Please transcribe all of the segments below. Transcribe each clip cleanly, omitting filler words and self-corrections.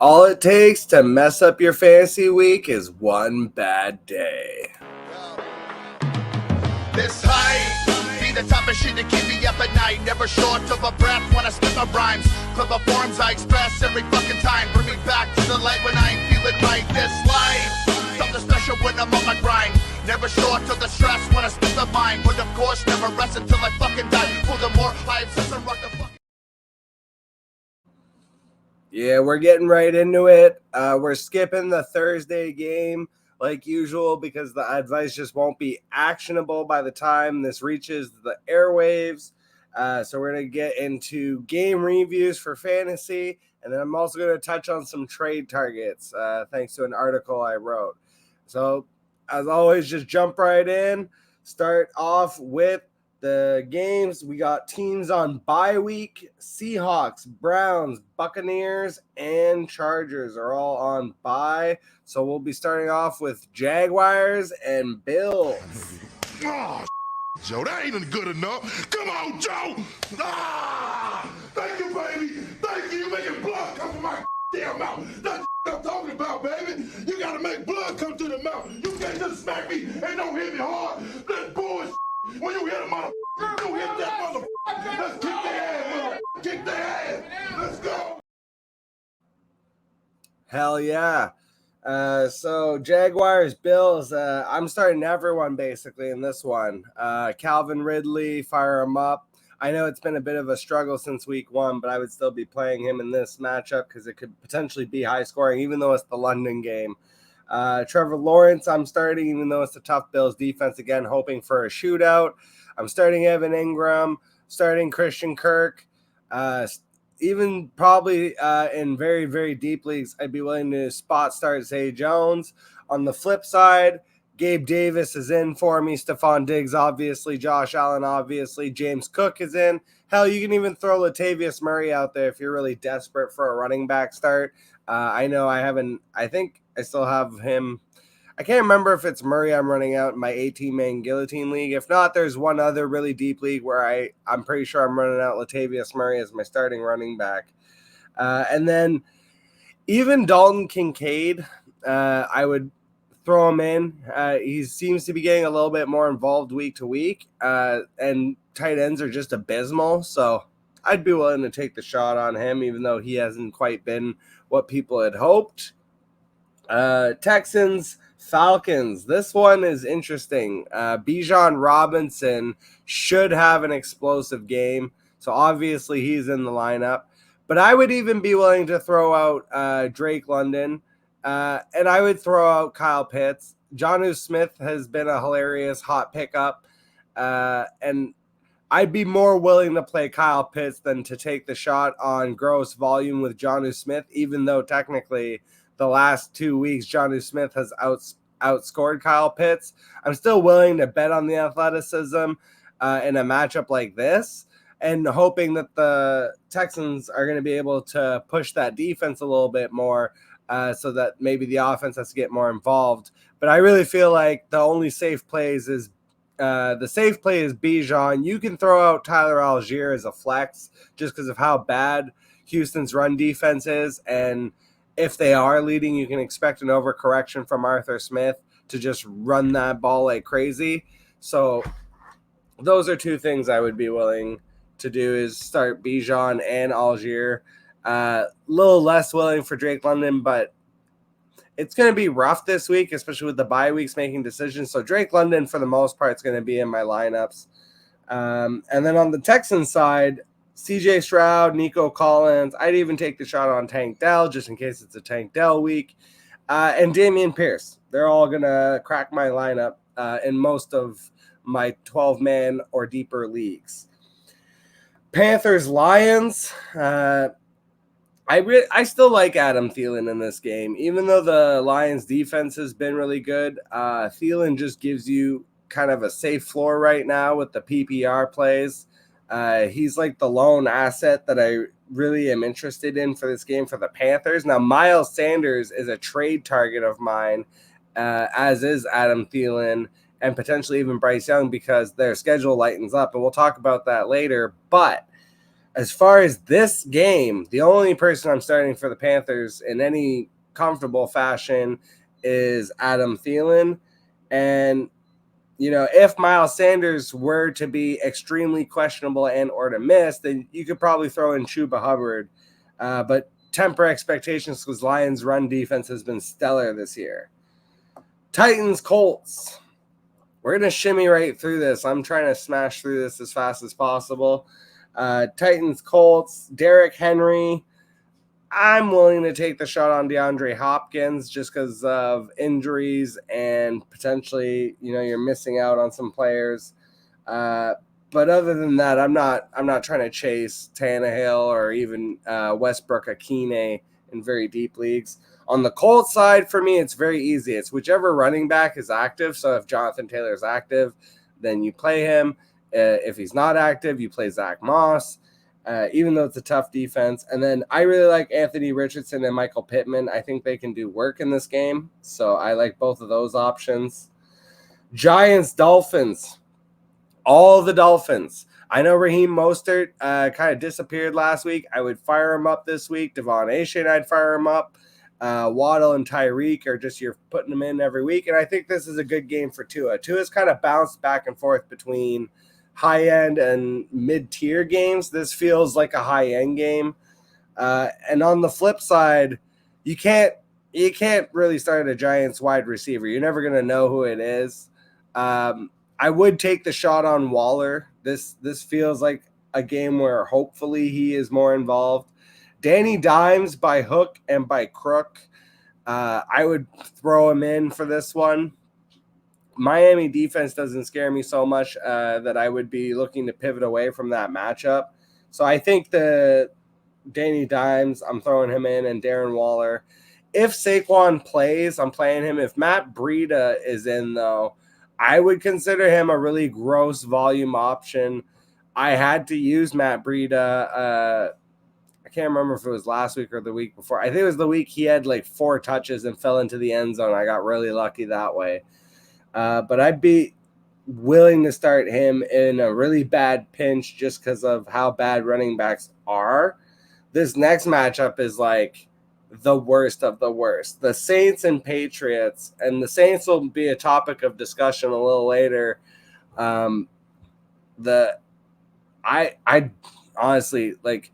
All it takes to mess up your fantasy week is one bad day. This height be the type of shit that keep me up at night. Never short of a breath when I spit my rhymes. Clever forms I express every fucking time. Bring me back to the light when I ain't feeling right. This life, something special when I'm on my grind. Never short of the stress when I spit the mind. But of course, never rest until I fucking die. For the more lives as I rock the fucking. Yeah, we're getting right into it. We're skipping the Thursday game like usual because the advice just won't be actionable by the time this reaches the airwaves. So we're going to get into game reviews for fantasy, and then I'm also going to touch on some trade targets thanks to an article I wrote. So as always, just jump right in. Start off with the games. We got teams on bye week. Seahawks, Browns, Buccaneers, and Chargers are all on bye. So we'll be starting off with Jaguars and Bills. Oh, Joe, that ain't good enough. Come on, Joe. Thank you, baby. Thank you. You making blood come from my damn mouth. That's what I'm talking about, baby. You gotta make blood come to the mouth. You can't just smack me and don't hit me hard. That's bullshit. When you hit a motherfucker, you hit that motherfucker. Let's kick their ass, motherfucker. Kick their ass. Let's go. Hell yeah. So Jaguars, Bills, I'm starting everyone basically in this one. Calvin Ridley, fire him up. I know it's been a bit of a struggle since week one, but I would still be playing him in this matchup because it could potentially be high scoring, even though it's the London game. Trevor Lawrence, I'm starting, even though it's a tough Bills defense, again, hoping for a shootout. I'm starting Evan Ingram, starting Christian Kirk. Even probably in very, very deep leagues, I'd be willing to spot start Zay Jones. On the flip side, Gabe Davis is in for me. Stephon Diggs, obviously. Josh Allen, obviously. James Cook is in. Hell, you can even throw Latavius Murray out there if you're really desperate for a running back start. I know I think I still have him. I can't remember if it's Murray I'm running out in my 18-man guillotine league. If not, there's one other really deep league where I'm pretty sure I'm running out Latavius Murray as my starting running back. And then even Dalton Kincaid, I would throw him in. He seems to be getting a little bit more involved week to week, and tight ends are just abysmal. So I'd be willing to take the shot on him, even though he hasn't quite been what people had hoped. Texans, Falcons. This one is interesting. Bijan Robinson should have an explosive game. So obviously he's in the lineup. But I would even be willing to throw out Drake London. And I would throw out Kyle Pitts. Jonnu Smith has been a hilarious hot pickup. And I'd be more willing to play Kyle Pitts than to take the shot on gross volume with Jonnu Smith, even though technically the last 2 weeks, Jonnu Smith has outscored Kyle Pitts. I'm still willing to bet on the athleticism in a matchup like this, and hoping that the Texans are going to be able to push that defense a little bit more so that maybe the offense has to get more involved. But I really feel like the only safe plays is the safe play is Bijan. You can throw out Tyler Algier as a flex just because of how bad Houston's run defense is, and if they are leading, you can expect an overcorrection from Arthur Smith to just run that ball like crazy. So those are two things I would be willing to do, is start Bijan and Algier. A little less willing for Drake London, but it's going to be rough this week, especially with the bye weeks making decisions. So Drake London, for the most part, is going to be in my lineups. And then on the Texans side, CJ Stroud, Nico Collins. I'd even take the shot on Tank Dell just in case it's a Tank Dell week. And Dameon Pierce. They're all going to crack my lineup in most of my 12-man or deeper leagues. Panthers, Lions. I still like Adam Thielen in this game. Even though the Lions defense has been really good, Thielen just gives you kind of a safe floor right now with the PPR plays. He's like the lone asset that I really am interested in for this game for the Panthers. Now, Miles Sanders is a trade target of mine, as is Adam Thielen and potentially even Bryce Young, because their schedule lightens up. And we'll talk about that later. But As far as this game, the only person I'm starting for the Panthers in any comfortable fashion is Adam Thielen. And, if Miles Sanders were to be extremely questionable and or to miss, then you could probably throw in Chuba Hubbard. But temper expectations because Lions' run defense has been stellar this year. Titans, Colts. We're going to shimmy right through this. I'm trying to smash through this as fast as possible. Titans, Colts, Derrick Henry. I'm willing to take the shot on DeAndre Hopkins just because of injuries and potentially, you're missing out on some players. But other than that, I'm not trying to chase Tannehill or even Westbrook Akine in very deep leagues. On the Colts side, for me, it's very easy. It's whichever running back is active. So if Jonathan Taylor is active, then you play him. If he's not active, you play Zach Moss, even though it's a tough defense. And then I really like Anthony Richardson and Michael Pittman. I think they can do work in this game. So I like both of those options. Giants, Dolphins. All the Dolphins. I know Raheem Mostert kind of disappeared last week. I would fire him up this week. Devon Achane, I'd fire him up. Waddle and Tyreek are just you're putting them in every week. And I think this is a good game for Tua. Tua's kind of bounced back and forth between high-end and mid-tier games. This feels like a high-end game. And on the flip side, you can't really start a Giants wide receiver. You're never going to know who it is. I would take the shot on Waller. This feels like a game where hopefully he is more involved. Danny Dimes by hook and by crook. I would throw him in for this one. Miami defense doesn't scare me so much that I would be looking to pivot away from that matchup. So I think the Danny Dimes, I'm throwing him in, and Darren Waller. If Saquon plays, I'm playing him. If Matt Breida is in, though, I would consider him a really gross volume option. I had to use Matt Breida. I can't remember if it was last week or the week before. I think it was the week he had like 4 touches and fell into the end zone. I got really lucky that way. But I'd be willing to start him in a really bad pinch just because of how bad running backs are. This next matchup is like the worst of the worst. The Saints and Patriots, and the Saints will be a topic of discussion a little later. I honestly like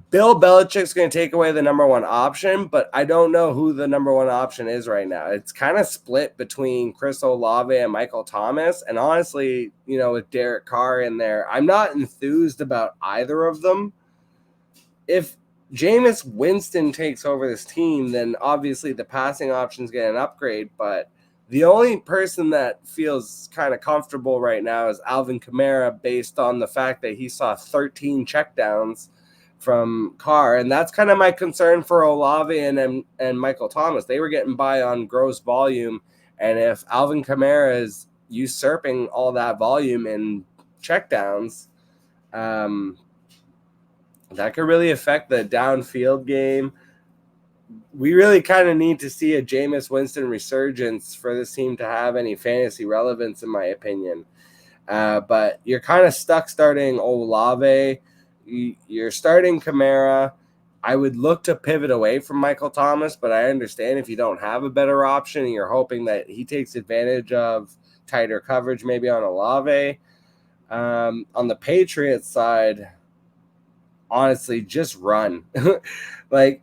Bill Belichick's going to take away the number one option, but I don't know who the number one option is right now. It's kind of split between Chris Olave and Michael Thomas. And honestly, with Derek Carr in there, I'm not enthused about either of them. If Jameis Winston takes over this team, then obviously the passing options get an upgrade. But the only person that feels kind of comfortable right now is Alvin Kamara based on the fact that he saw 13 checkdowns from Carr. And that's kind of my concern for Olave and Michael Thomas. They were getting by on gross volume. And if Alvin Kamara is usurping all that volume in checkdowns, that could really affect the downfield game. We really kind of need to see a Jameis Winston resurgence for this team to have any fantasy relevance, in my opinion. But you're kind of stuck starting Olave. You're starting Kamara. I would look to pivot away from Michael Thomas, but I understand if you don't have a better option and you're hoping that he takes advantage of tighter coverage, maybe on Olave. On the Patriots side, honestly, just run. The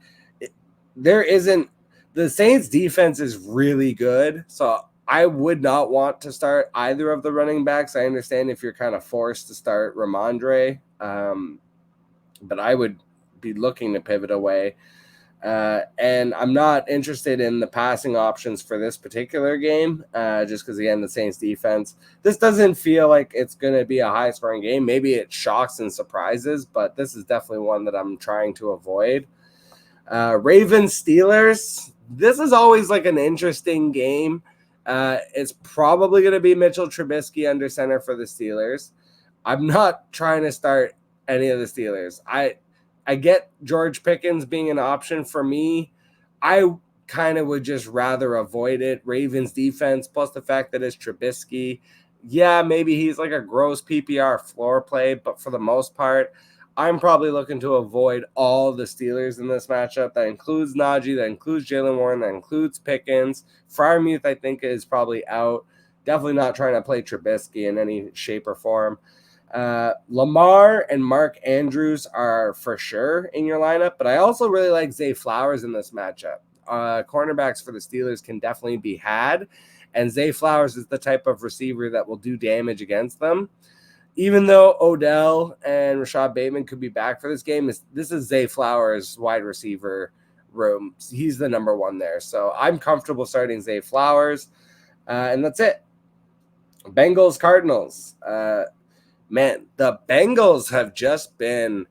Saints defense is really good. So I would not want to start either of the running backs. I understand if you're kind of forced to start Ramondre, but I would be looking to pivot away. And I'm not interested in the passing options for this particular game, just because, again, the Saints defense. This doesn't feel like it's going to be a high-scoring game. Maybe it shocks and surprises, but this is definitely one that I'm trying to avoid. Ravens-Steelers. This is always like an interesting game. It's probably going to be Mitchell Trubisky under center for the Steelers. I'm not trying to start any of the Steelers. I get George Pickens being an option for me. I kind of would just rather avoid it. Ravens defense, plus the fact that it's Trubisky, yeah, maybe he's like a gross PPR floor play, but for the most part, I'm probably looking to avoid all the Steelers in this matchup. That includes Najee, that includes Jalen Warren, that includes Pickens. Freiermuth, I think, is probably out. Definitely not trying to play Trubisky in any shape or form. Lamar and Mark Andrews are for sure in your lineup, but I also really like Zay Flowers in this matchup. Cornerbacks for the Steelers can definitely be had, and Zay Flowers is the type of receiver that will do damage against them. Even though Odell and Rashad Bateman could be back for this game, this is Zay Flowers' wide receiver room. He's the number one there. So I'm comfortable starting Zay Flowers. And that's it. Bengals, Cardinals. Man, the Bengals have just been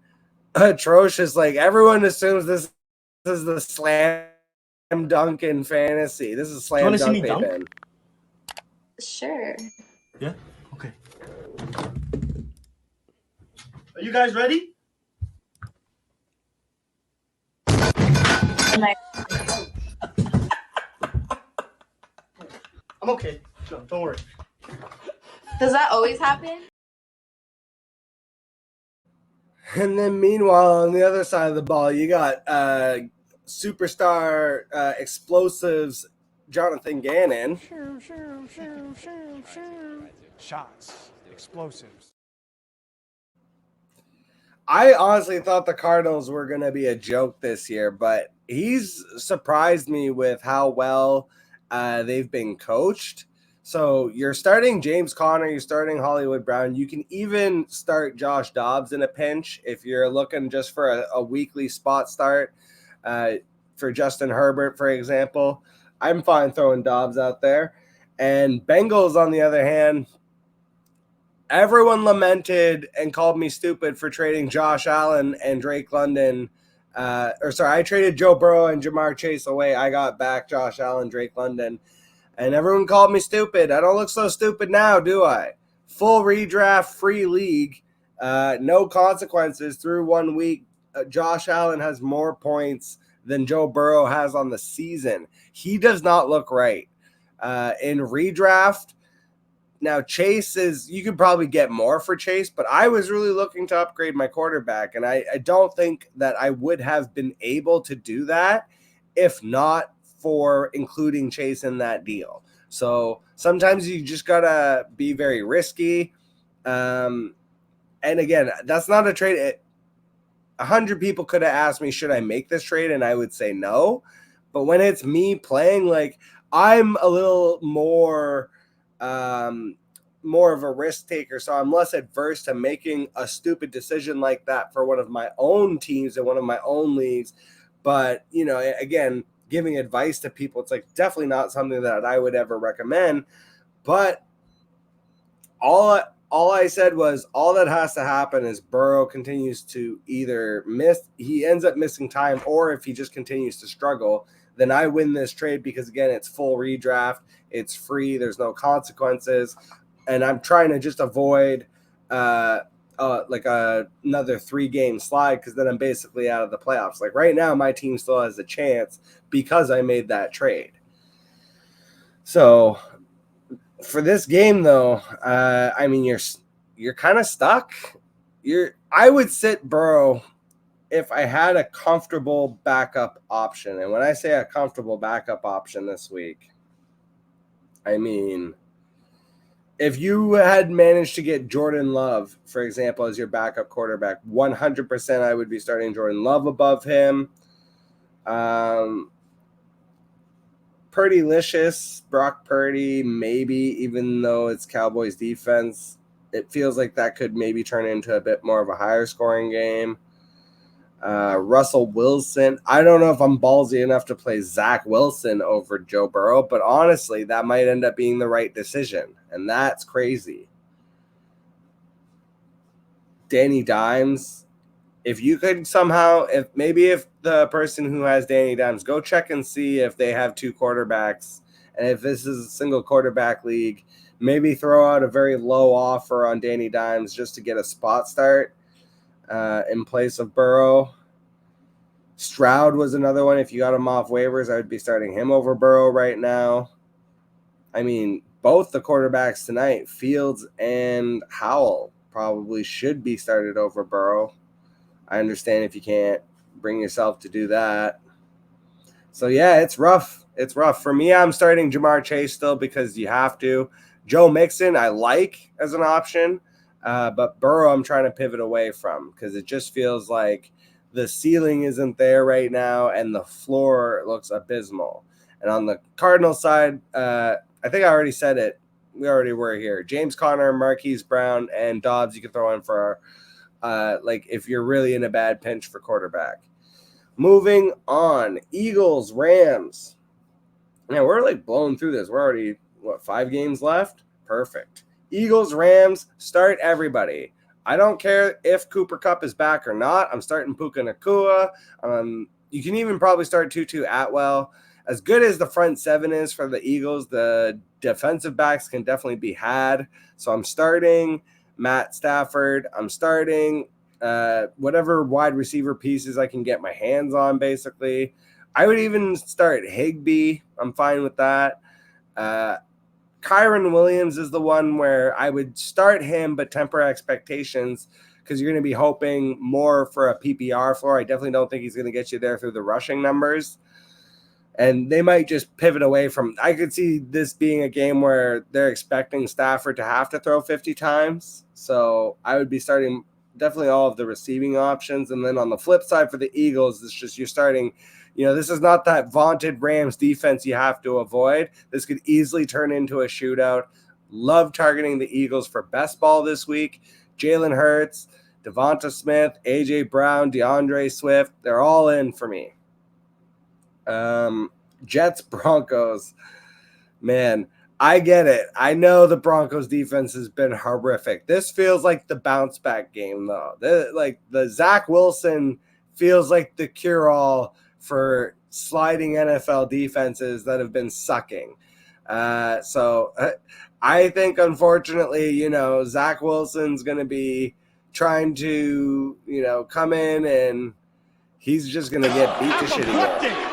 atrocious. Like, everyone assumes this is the slam dunk in fantasy. This is slam dunk, Ben. Sure. Yeah? Okay. Are you guys ready? Am I- I'm okay. Don't worry. Does that always happen? And then meanwhile, on the other side of the ball, you got superstar explosives Jonathan Gannon. Shots, explosives. I honestly thought the Cardinals were going to be a joke this year, but he's surprised me with how well they've been coached. So you're starting James Conner, you're starting Hollywood Brown. You can even start Josh Dobbs in a pinch if you're looking just for a weekly spot start for Justin Herbert, for example. I'm fine throwing Dobbs out there. And Bengals, on the other hand, everyone lamented and called me stupid for trading Josh Allen and Drake London. I traded Joe Burrow and Jamar Chase away. I got back Josh Allen, Drake London. And everyone called me stupid. I don't look so stupid now, do I? Full redraft, free league, no consequences through 1 week. Josh Allen has more points than Joe Burrow has on the season. He does not look right. In redraft, now Chase is, you could probably get more for Chase, but I was really looking to upgrade my quarterback, and I don't think that I would have been able to do that if not for including Chase in that deal. So sometimes you just gotta be very risky. And again, that's not a trade. 100 people could have asked me, should I make this trade? And I would say no. But when it's me playing, like, I'm a little more of a risk taker, so I'm less adverse to making a stupid decision like that for one of my own teams and one of my own leagues. But, you know, again, giving advice to people, it's like definitely not something that I would ever recommend. But all I said was all that has to happen is Burrow continues to either he ends up missing time, or if he just continues to struggle, then I win this trade because, again, it's full redraft, it's free, there's no consequences, and I'm trying to just avoid like another 3-game slide, because then I'm basically out of the playoffs. Like right now, my team still has a chance because I made that trade. So for this game, though, I mean, you're kind of stuck. I would sit Burrow if I had a comfortable backup option. And when I say a comfortable backup option this week, I mean, if you had managed to get Jordan Love, for example, as your backup quarterback, 100% I would be starting Jordan Love above him. Purdy-licious, Brock Purdy, maybe, even though it's Cowboys defense. It feels like that could maybe turn into a bit more of a higher scoring game. Russell Wilson. I don't know if I'm ballsy enough to play Zach Wilson over Joe Burrow, but honestly, that might end up being the right decision, and that's crazy. Danny Dimes. If you could somehow, if the person who has Danny Dimes, go check and see if they have 2 quarterbacks, and if this is a single quarterback league, maybe throw out a very low offer on Danny Dimes just to get a spot start in place of Burrow. Stroud was another one. If you got him off waivers, I would be starting him over Burrow right now. I mean, both the quarterbacks tonight, Fields and Howell, probably should be started over Burrow. I understand if you can't bring yourself to do that. So, yeah, it's rough. It's rough. For me, I'm starting Jamar Chase still because you have to. Joe Mixon, I like as an option. But Burrow, I'm trying to pivot away from because it just feels like the ceiling isn't there right now and the floor looks abysmal. And on the Cardinal side, I think I already said it. We already were here. James Conner, Marquise Brown, and Dobbs you can throw in for like if you're really in a bad pinch for quarterback. Moving on, Eagles, Rams. Man, we're like blowing through this. We're already, 5 games left? Perfect. Eagles, Rams, start everybody. I don't care if Cooper Kupp is back or not. I'm starting Puka Nacua. You can even probably start Tutu Atwell. As good as the front seven is for the Eagles, the defensive backs can definitely be had. So I'm starting Matt Stafford. I'm starting whatever wide receiver pieces I can get my hands on, basically. I would even start Higbee. I'm fine with that. Kyron Williams is the one where I would start him, but temper expectations because you're going to be hoping more for a PPR floor. I definitely don't think he's going to get you there through the rushing numbers. And they might just pivot away from – I could see this being a game where they're expecting Stafford to have to throw 50 times. So I would be starting definitely all of the receiving options. And then on the flip side for the Eagles, it's just you're starting – this is not that vaunted Rams defense you have to avoid. This could easily turn into a shootout. Love targeting the Eagles for best ball this week. Jalen Hurts, Devonta Smith, A.J. Brown, DeAndre Swift, they're all in for me. Jets, Broncos. Man, I get it. I know the Broncos defense has been horrific. This feels like the bounce back game, though. The Zach Wilson feels like the cure-all for sliding NFL defenses that have been sucking. So I think, unfortunately, Zach Wilson's going to be trying to, come in and he's just going to get beat to shit again.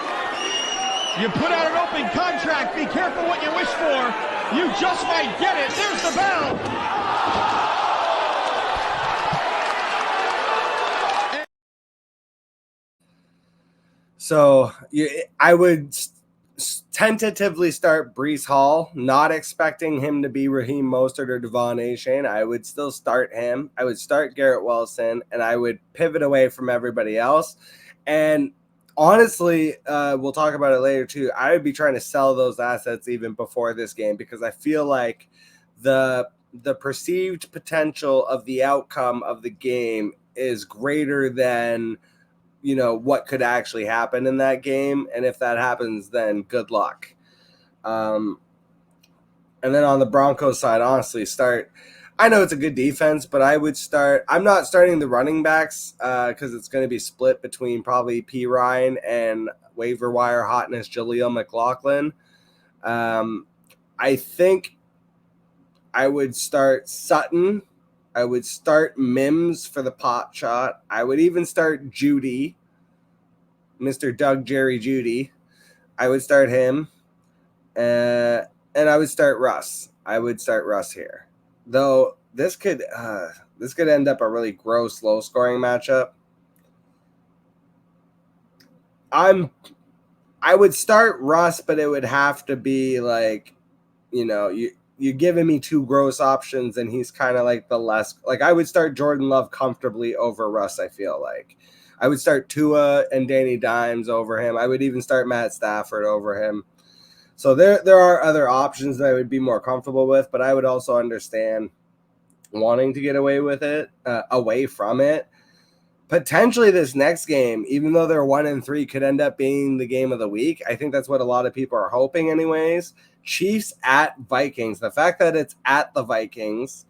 You put out an open contract. Be careful what you wish for. You just might get it. There's the bell. So I would tentatively start Breece Hall, not expecting him to be Raheem Mostert or Devon Achane. I would still start him. I would start Garrett Wilson, and I would pivot away from everybody else. And honestly, we'll talk about it later too. I would be trying to sell those assets even before this game because I feel like the perceived potential of the outcome of the game is greater than what could actually happen in that game. And if that happens, then good luck. And then on the Broncos side, honestly, I know it's a good defense, but I would I'm not starting the running backs because it's going to be split between probably P. Ryan and waiver wire hotness Jaleel McLaughlin. I think I would start Sutton. I would start Mims for the pot shot. I would even start Judy, Mr. Doug Jerry Judy. I would start him. And I would start Russ. I would start Russ here. Though this could end up a really gross, low-scoring matchup. I would start Russ, but it would have to be like, you're giving me 2 gross options, and he's kind of like the less – like I would start Jordan Love comfortably over Russ, I feel like. I would start Tua and Danny Dimes over him. I would even start Matt Stafford over him. So there are other options that I would be more comfortable with, but I would also understand wanting to get away from it. Potentially this next game, even though they're 1-3, could end up being the game of the week. I think that's what a lot of people are hoping anyways. Chiefs at Vikings. The fact that it's at the Vikings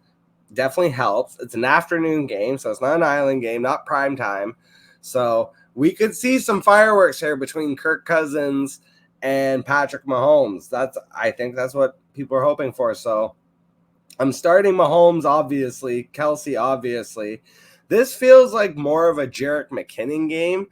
definitely helps. It's an afternoon game, so it's not an island game, not prime time. So we could see some fireworks here between Kirk Cousins and Patrick Mahomes. I think that's what people are hoping for. So I'm starting Mahomes, obviously. Kelsey, obviously. This feels like more of a Jerick McKinnon game.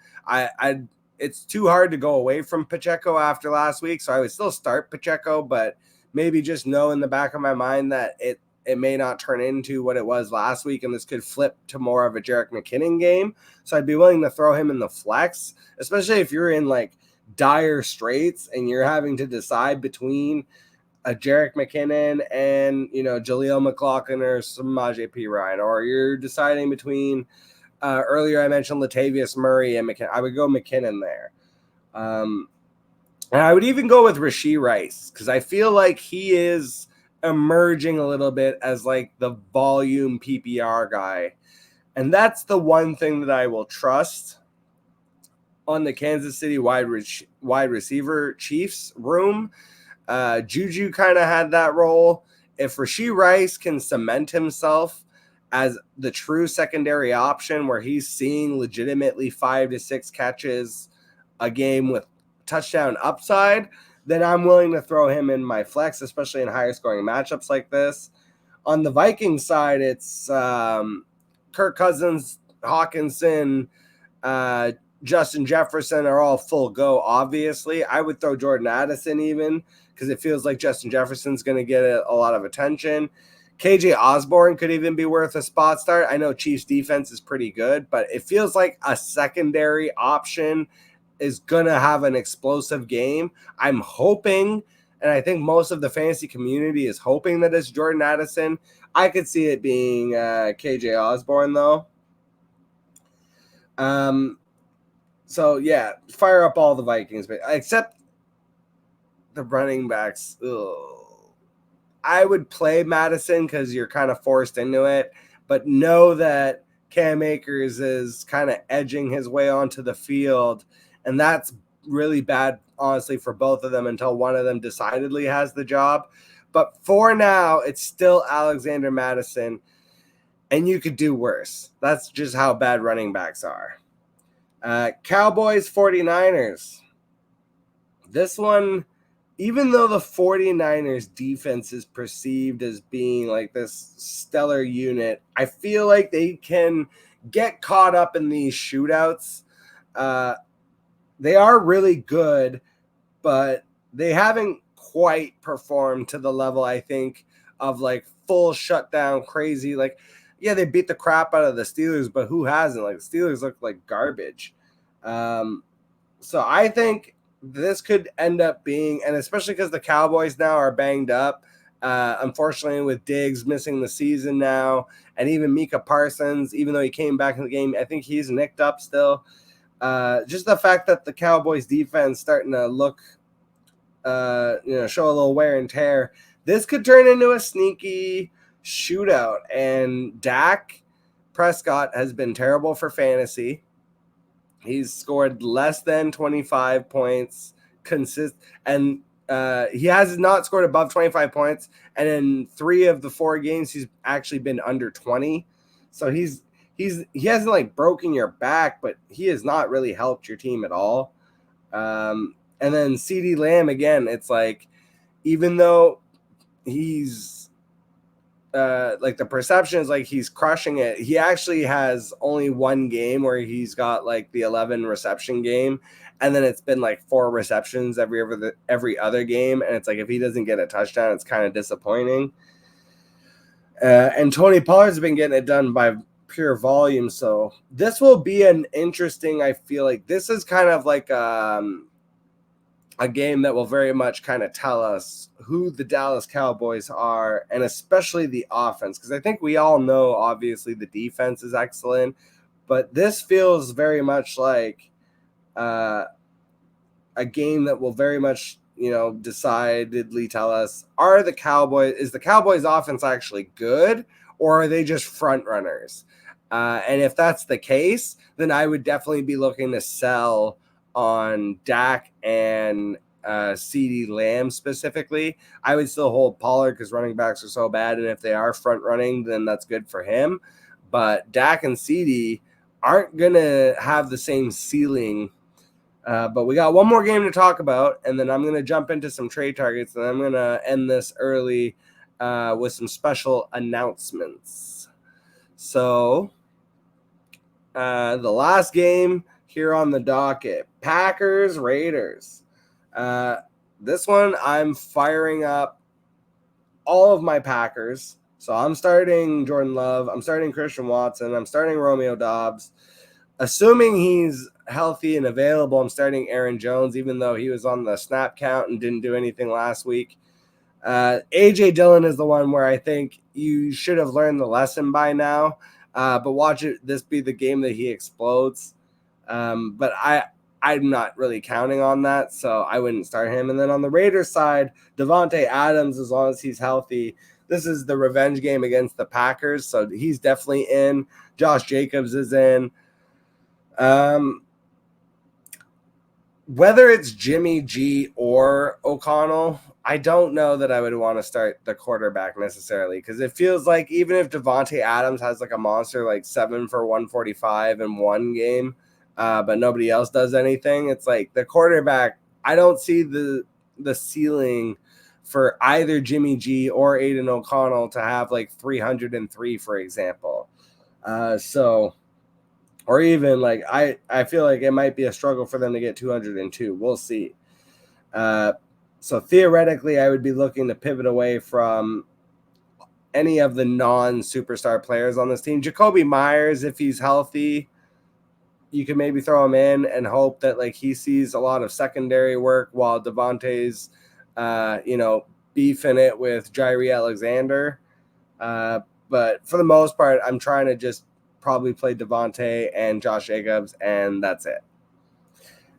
It's too hard to go away from Pacheco after last week, so I would still start Pacheco, but maybe just know in the back of my mind that it may not turn into what it was last week, and this could flip to more of a Jerick McKinnon game. So I'd be willing to throw him in the flex, especially if you're in like dire straits and you're having to decide between a Jerick McKinnon and, Jaleel McLaughlin or Samaje Perine, or you're deciding between earlier I mentioned Latavius Murray and McKinnon. I would go McKinnon there. And I would even go with Rashee Rice because I feel like he is emerging a little bit as like the volume PPR guy. And that's the one thing that I will trust on the Kansas City wide receiver Chiefs room. Juju kind of had that role. If Rashee Rice can cement himself as the true secondary option where he's seeing legitimately 5 to 6 catches a game with touchdown upside, then I'm willing to throw him in my flex, especially in higher scoring matchups like this. On the Vikings side, it's Kirk Cousins, Hawkinson, Justin Jefferson are all full go, obviously. I would throw Jordan Addison even because it feels like Justin Jefferson's going to get a lot of attention. KJ Osborne could even be worth a spot start. I know Chiefs defense is pretty good, but it feels like a secondary option is going to have an explosive game. I'm hoping, and I think most of the fantasy community is hoping that it's Jordan Addison. I could see it being KJ Osborne, though. So, yeah, fire up all the Vikings, but except the running backs. I would play Madison because you're kind of forced into it, but know that Cam Akers is kind of edging his way onto the field, and that's really bad, honestly, for both of them until one of them decidedly has the job. But for now, it's still Alexander Madison, and you could do worse. That's just how bad running backs are. Cowboys, 49ers. This one, even though the 49ers defense is perceived as being like this stellar unit, I feel like they can get caught up in these shootouts. They are really good, but they haven't quite performed to the level, I think, of like full shutdown crazy. Like, yeah, they beat the crap out of the Steelers, but who hasn't? Like, the Steelers look like garbage. So I think this could end up being, and especially because the Cowboys now are banged up, unfortunately with Diggs missing the season now, and even Micah Parsons, even though he came back in the game, I think he's nicked up still. Just the fact that the Cowboys defense starting to look, show a little wear and tear, this could turn into a sneaky shootout. And Dak Prescott has been terrible for fantasy. He's scored less than 25 points and he has not scored above 25 points. And in 3 of the 4 games, he's actually been under 20. So he hasn't like broken your back, but he has not really helped your team at all. And then CeeDee Lamb, again, it's like, even though he's like the perception is like he's crushing it, he actually has only 1 game where he's got like the 11 reception game, and then it's been like 4 receptions every other game, and it's like if he doesn't get a touchdown, it's kind of disappointing. And Tony Pollard's been getting it done by pure volume, so this will be an interesting, I feel like this is kind of like a game that will very much kind of tell us who the Dallas Cowboys are, and especially the offense, because I think we all know, obviously, the defense is excellent, but this feels very much like a game that will very much, decidedly tell us, is the Cowboys offense actually good, or are they just front runners? And if that's the case, then I would definitely be looking to sell on Dak and CeeDee Lamb specifically. I would still hold Pollard because running backs are so bad, and if they are front running, then that's good for him. But Dak and CeeDee aren't going to have the same ceiling. But we got one more game to talk about, and then I'm going to jump into some trade targets, and I'm going to end this early with some special announcements. So the last game here on the docket, Packers Raiders. This one I'm firing up all of my Packers. So I'm starting Jordan Love. I'm starting Christian Watson. I'm starting Romeo Doubs. Assuming he's healthy and available, I'm starting Aaron Jones, even though he was on the snap count and didn't do anything last week. A.J. Dillon is the one where I think you should have learned the lesson by now. But watch this be the game that he explodes. But I'm not really counting on that, so I wouldn't start him. And then on the Raiders side, Devontae Adams, as long as he's healthy, this is the revenge game against the Packers, so he's definitely in. Josh Jacobs is in. Whether it's Jimmy G or O'Connell, I don't know that I would want to start the quarterback necessarily, because it feels like even if Devontae Adams has like a monster like 7 for 145 in one game, but nobody else does anything, it's like the quarterback, I don't see the ceiling for either Jimmy G or Aiden O'Connell to have like 303, for example. Or even like I feel like it might be a struggle for them to get 202. We'll see. So theoretically, I would be looking to pivot away from any of the non-superstar players on this team. Jacoby Myers, if he's healthy, you can maybe throw him in and hope that like he sees a lot of secondary work while Devontae's, beefing it with Jairi Alexander. But for the most part, I'm trying to just probably play Devontae and Josh Jacobs, and that's it.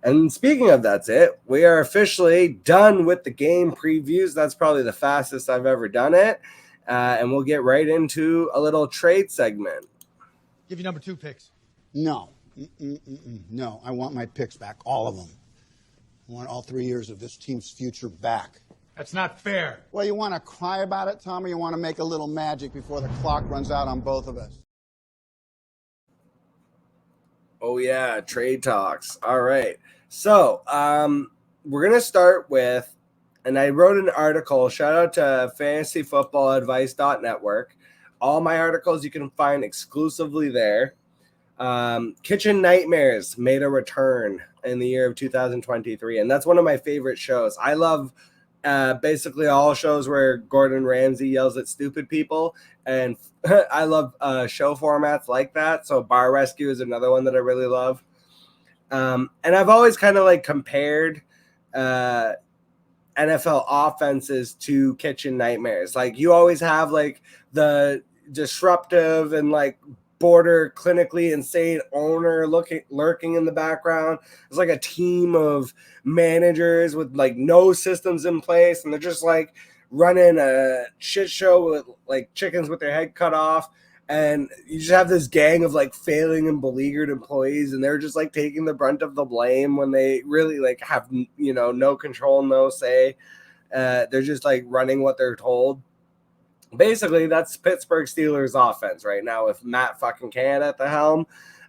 And speaking of that's it, we are officially done with the game previews. That's probably the fastest I've ever done it. And we'll get right into a little trade segment. Give you number 2 picks. No. No, I want my picks back, all of them. I want all 3 years of this team's future back. That's not fair. Well, you want to cry about it, Tom, or you want to make a little magic before the clock runs out on both of us? Oh, yeah, trade talks. All right. So we're going to start with, and I wrote an article, shout out to fantasyfootballadvice.network. All my articles you can find exclusively there. Kitchen Nightmares made a return in the year of 2023, and that's one of my favorite shows. I love basically all shows where Gordon Ramsay yells at stupid people, and I love show formats like that. So Bar Rescue is another one that I really love. And I've always kind of like compared NFL offenses to Kitchen Nightmares. Like you always have like the disruptive and like border clinically insane owner lurking in the background. It's like a team of managers with like no systems in place, and they're just like running a shit show with like chickens with their head cut off. And you just have this gang of like failing and beleaguered employees, and they're just like taking the brunt of the blame when they really like have, no control, no say. They're just like running what they're told. Basically, that's Pittsburgh Steelers offense right now with Matt fucking Can at the helm.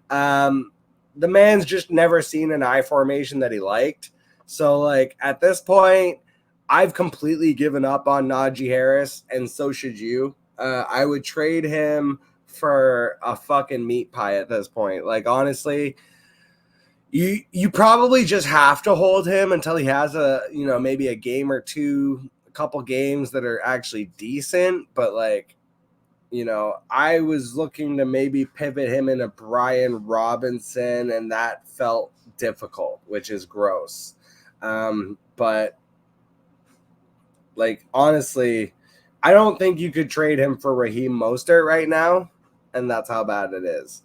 The man's just never seen an I formation that he liked. So, like, at this point, I've completely given up on Najee Harris, and so should you. I would trade him for a fucking meat pie at this point. Like, honestly, you probably just have to hold him until he has maybe a game or two, a couple games that are actually decent. But like, I was looking to maybe pivot him into Brian Robinson, and that felt difficult, which is gross. But like, honestly, I don't think you could trade him for Raheem Mostert right now, and that's how bad it is.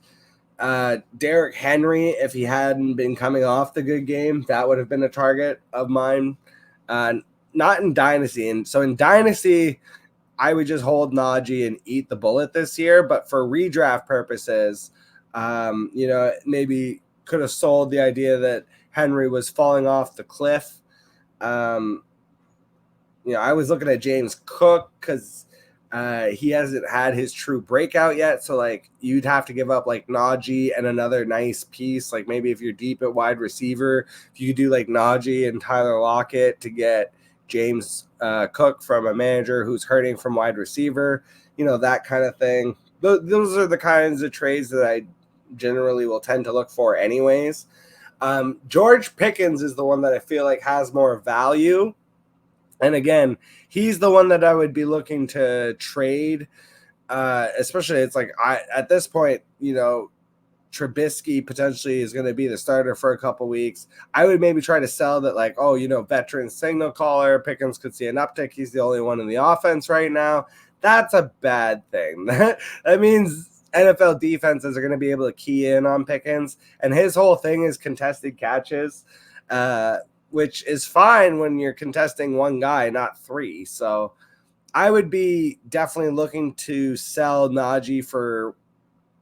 Derrick Henry, if he hadn't been coming off the good game, that would have been a target of mine. Not in Dynasty. And so in Dynasty, I would just hold Najee and eat the bullet this year. But for redraft purposes, maybe could have sold the idea that Henry was falling off the cliff. I was looking at James Cook because he hasn't had his true breakout yet. So, like, you'd have to give up, like, Najee and another nice piece. Like, maybe if you're deep at wide receiver, if you could do, like, Najee and Tyler Lockett to get James Cook from a manager who's hurting from wide receiver, that kind of thing. Those are the kinds of trades that I generally will tend to look for anyways. George Pickens is the one that I feel like has more value. And again, he's the one that I would be looking to trade. Especially it's like at this point, Trubisky potentially is going to be the starter for a couple weeks. I would maybe try to sell that, like, veteran signal caller. Pickens could see an uptick. He's the only one in the offense right now. That's a bad thing. That means NFL defenses are going to be able to key in on Pickens, and his whole thing is contested catches, which is fine when you're contesting one guy, not three. So I would be definitely looking to sell Najee for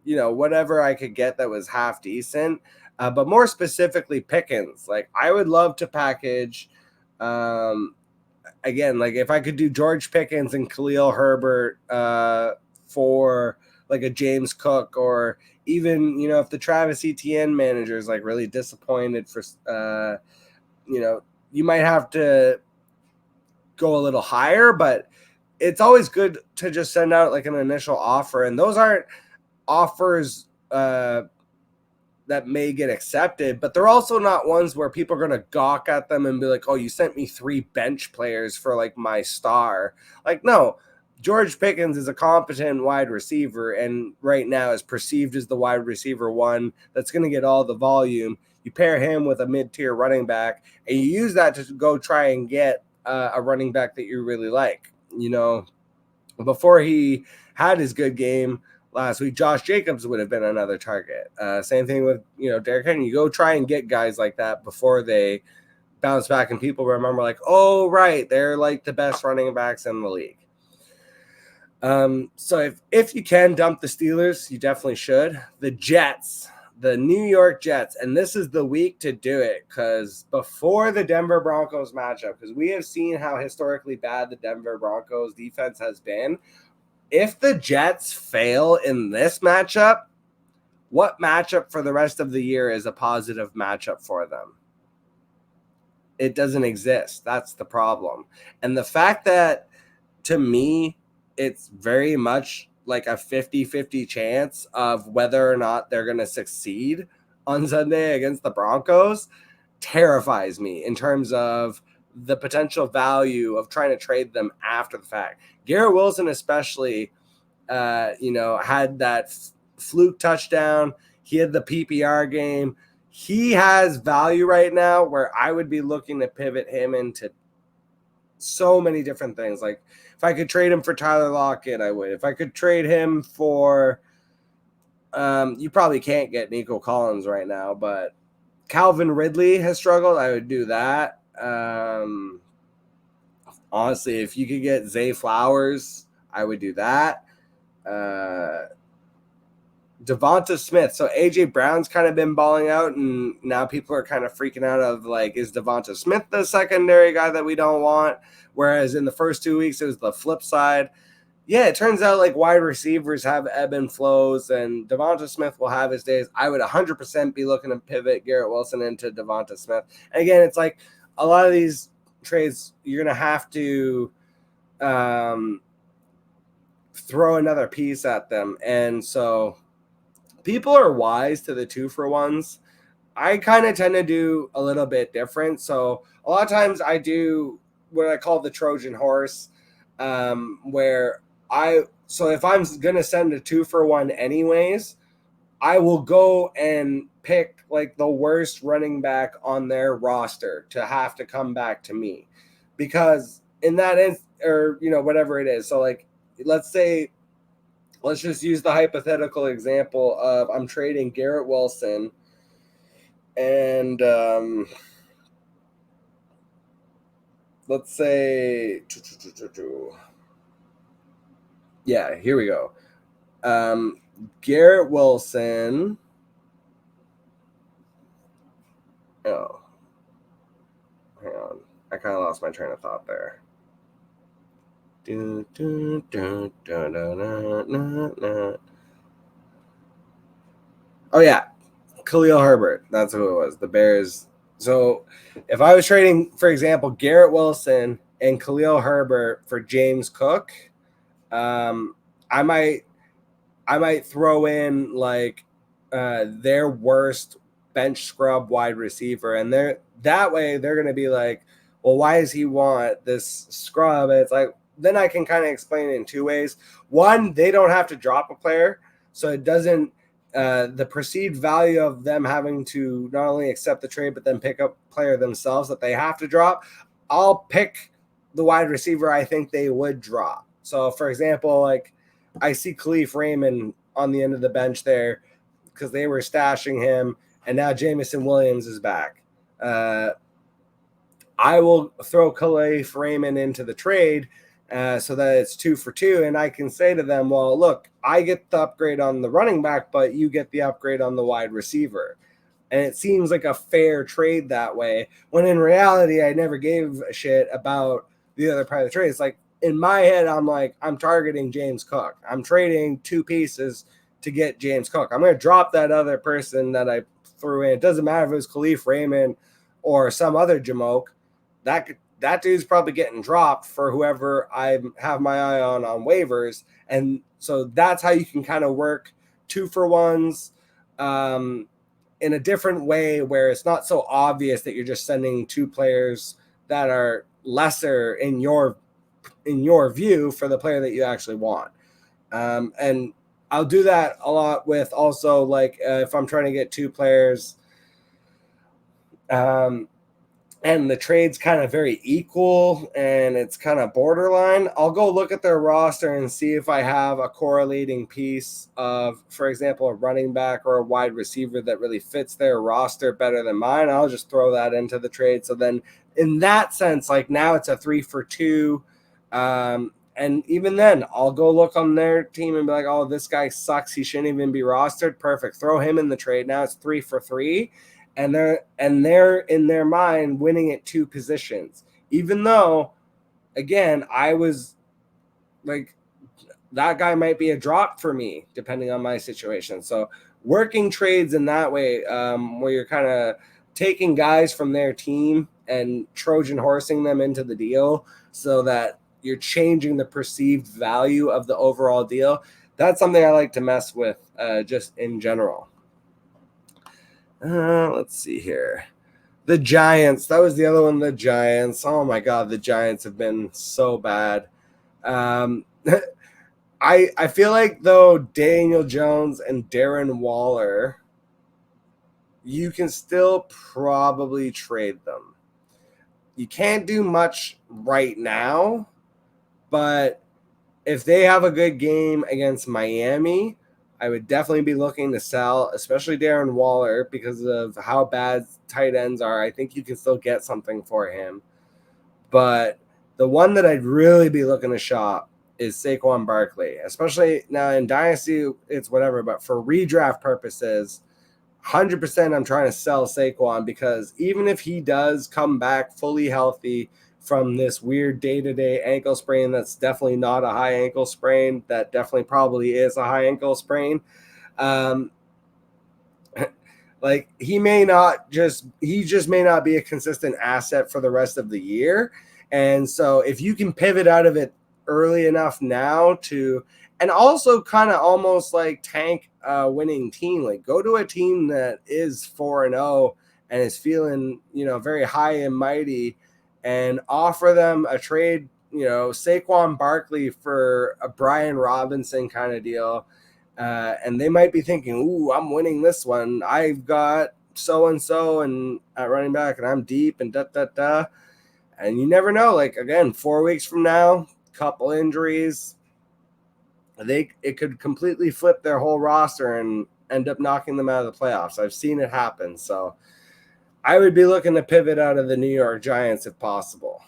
whatever I could get that was half decent, but more specifically Pickens. Like, I would love to package, again, like if I could do George Pickens and Khalil Herbert for like a James Cook, or even, if the Travis Etienne manager is like really disappointed for, you might have to go a little higher, but it's always good to just send out like an initial offer. And those aren't offers that may get accepted, but they're also not ones where people are going to gawk at them and be like, oh, you sent me 3 bench players for like my star. Like, no, George Pickens is a competent wide receiver, and right now is perceived as the wide receiver one that's going to get all the volume. You pair him with a mid-tier running back, and you use that to go try and get a running back that you really like. Before he had his good game last week, Josh Jacobs would have been another target. Same thing with, Derrick Henry. You go try and get guys like that before they bounce back and people remember like, oh, right, they're like the best running backs in the league. So if you can dump the Steelers, you definitely should. The Jets, the New York Jets, and this is the week to do it, because before the Denver Broncos matchup, because we have seen how historically bad the Denver Broncos defense has been. If the Jets fail in this matchup, what matchup for the rest of the year is a positive matchup for them? It doesn't exist. That's the problem. And the fact that, to me, it's very much like a 50-50 chance of whether or not they're going to succeed on Sunday against the Broncos terrifies me in terms of the potential value of trying to trade them after the fact. Garrett Wilson especially, had that fluke touchdown. He had the PPR game. He has value right now where I would be looking to pivot him into so many different things. Like, if I could trade him for Tyler Lockett, I would. If I could trade him for, you probably can't get Nico Collins right now, but Calvin Ridley has struggled, I would do that. Honestly, if you could get Zay Flowers, I would do that. Devonta Smith. So AJ Brown's kind of been balling out, and now people are kind of freaking out of like, is Devonta Smith the secondary guy that we don't want? Whereas in the first 2 weeks, it was the flip side. Yeah, it turns out like wide receivers have ebb and flows, and Devonta Smith will have his days. I would 100% be looking to pivot Garrett Wilson into Devonta Smith. And again, it's like a lot of these trades, you're going to have to throw another piece at them. And so people are wise to the 2-for-1s. I kind of tend to do a little bit different. So a lot of times I do what I call the Trojan horse, where so if I'm going to send a 2-for-1 anyways, I will go and pick like the worst running back on their roster to have to come back to me, because in that or whatever it is. So like, let's just use the hypothetical example of I'm trading Garrett Wilson and let's say, yeah, here we go. Garrett Wilson. Oh, hang on. I kind of lost my train of thought there. Oh, yeah. Khalil Herbert. That's who it was. The Bears. So if I was trading, for example, Garrett Wilson and Khalil Herbert for James Cook, I might throw in like their worst bench scrub wide receiver, and that way they're going to be like, well, why does he want this scrub? And it's like, then I can kind of explain it in two ways. One, they don't have to drop a player, so it doesn't the perceived value of them having to not only accept the trade but then pick up player themselves that they have to drop. I'll pick the wide receiver I think they would drop. So, for example, like I see Khalif Raymond on the end of the bench there because they were stashing him, and now Jamison Williams is back. I will throw Khalif Raymond into the trade so that it's 2 for 2, and I can say to them, well, look, I get the upgrade on the running back, but you get the upgrade on the wide receiver. And it seems like a fair trade that way, when in reality, I never gave a shit about the other part of the trade. It's like, in my head, I'm like, I'm targeting James Cook. I'm trading 2 pieces to get James Cook. I'm going to drop that other person that I threw in. It doesn't matter if it was Khalif Raymond or some other Jamoke. That dude's probably getting dropped for whoever I have my eye on waivers. And so that's how you can kind of work 2-for-1s in a different way, where it's not so obvious that you're just sending 2 players that are lesser in your view for the player that you actually want. And I'll do that a lot with also, like, if I'm trying to get 2 players and the trade's kind of very equal and it's kind of borderline, I'll go look at their roster and see if I have a correlating piece of, for example, a running back or a wide receiver that really fits their roster better than mine. I'll just throw that into the trade. So then in that sense, like, now it's a 3 for 2. And even then, I'll go look on their team and be like, oh, this guy sucks. He shouldn't even be rostered. Perfect. Throw him in the trade. Now it's 3 for 3. And they're in their mind winning at 2 positions. Even though, again, I was like, that guy might be a drop for me, depending on my situation. So working trades in that way, where you're kind of taking guys from their team and Trojan horsing them into the deal so that you're changing the perceived value of the overall deal. That's something I like to mess with just in general. Let's see here. The Giants. That was the other one, the Giants. Oh, my God. The Giants have been so bad. I feel like, though, Daniel Jones and Darren Waller, you can still probably trade them. You can't do much right now, but if they have a good game against Miami, I would definitely be looking to sell, especially Darren Waller, because of how bad tight ends are. I think you can still get something for him. But the one that I'd really be looking to shop is Saquon Barkley, especially now in Dynasty, it's whatever. But for redraft purposes, 100% I'm trying to sell Saquon, because even if he does come back fully healthy from this weird day-to-day ankle sprain that's definitely not a high ankle sprain, that definitely probably is a high ankle sprain, like, he just may not be a consistent asset for the rest of the year. And so if you can pivot out of it early enough now to, and also kind of almost like tank a winning team, like go to a team that is 4-0 and is feeling, very high and mighty, and offer them a trade, Saquon Barkley for a Brian Robinson kind of deal. And they might be thinking, ooh, I'm winning this one. I've got so-and-so and at running back, and I'm deep and da-da-da. And you never know. Like, again, 4 weeks from now, couple injuries, it could completely flip their whole roster and end up knocking them out of the playoffs. I've seen it happen. So I would be looking to pivot out of the New York Giants if possible.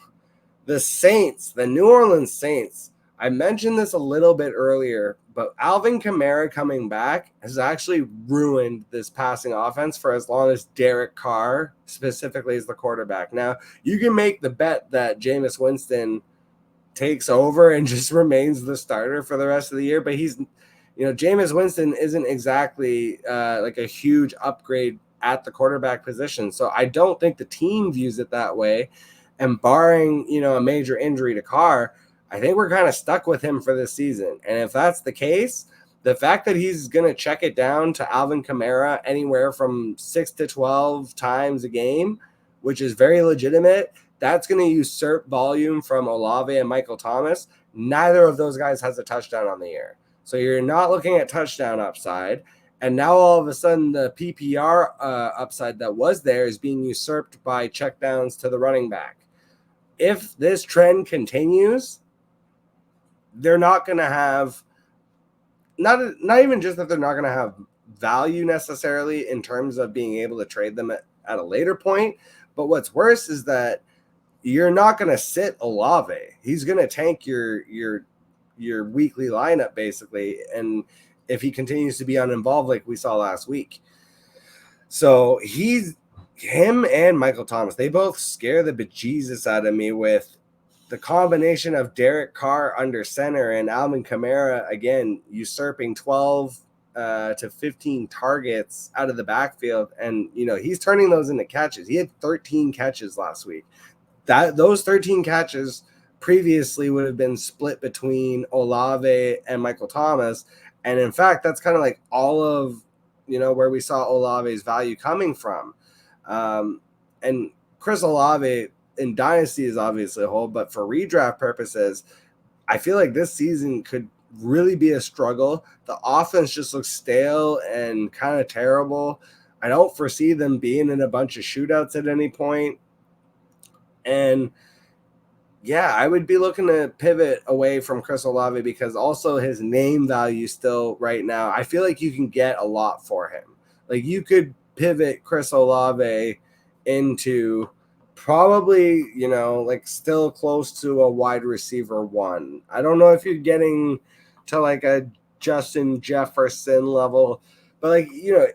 The Saints, the New Orleans Saints, I mentioned this a little bit earlier, but Alvin Kamara coming back has actually ruined this passing offense for as long as Derek Carr specifically is the quarterback. Now, you can make the bet that Jameis Winston takes over and just remains the starter for the rest of the year, but he's, Jameis Winston isn't exactly like a huge upgrade at the quarterback position. So I don't think the team views it that way. And barring, a major injury to Carr, I think we're kind of stuck with him for this season. And if that's the case, the fact that he's going to check it down to Alvin Kamara anywhere from 6 to 12 times a game, which is very legitimate, that's going to usurp volume from Olave and Michael Thomas. Neither of those guys has a touchdown on the year. So you're not looking at touchdown upside. And now all of a sudden the PPR upside that was there is being usurped by checkdowns to the running back. If this trend continues, they're not going to have not even just that they're not going to have value necessarily in terms of being able to trade them at a later point. But what's worse is that you're not going to sit Olave. He's going to tank your weekly lineup basically. And if he continues to be uninvolved like we saw last week. So him and Michael Thomas, they both scare the bejesus out of me with the combination of Derek Carr under center and Alvin Kamara, again, usurping 12 to 15 targets out of the backfield. And, he's turning those into catches. He had 13 catches last week. Those 13 catches previously would have been split between Olave and Michael Thomas. And in fact, that's kind of like all of, where we saw Olave's value coming from. And Chris Olave in Dynasty is obviously a hole, but for redraft purposes, I feel like this season could really be a struggle. The offense just looks stale and kind of terrible. I don't foresee them being in a bunch of shootouts at any point. And yeah, I would be looking to pivot away from Chris Olave because also his name value still right now, I feel like you can get a lot for him. Like you could pivot Chris Olave into probably, like still close to a wide receiver 1. I don't know if you're getting to like a Justin Jefferson level, but like,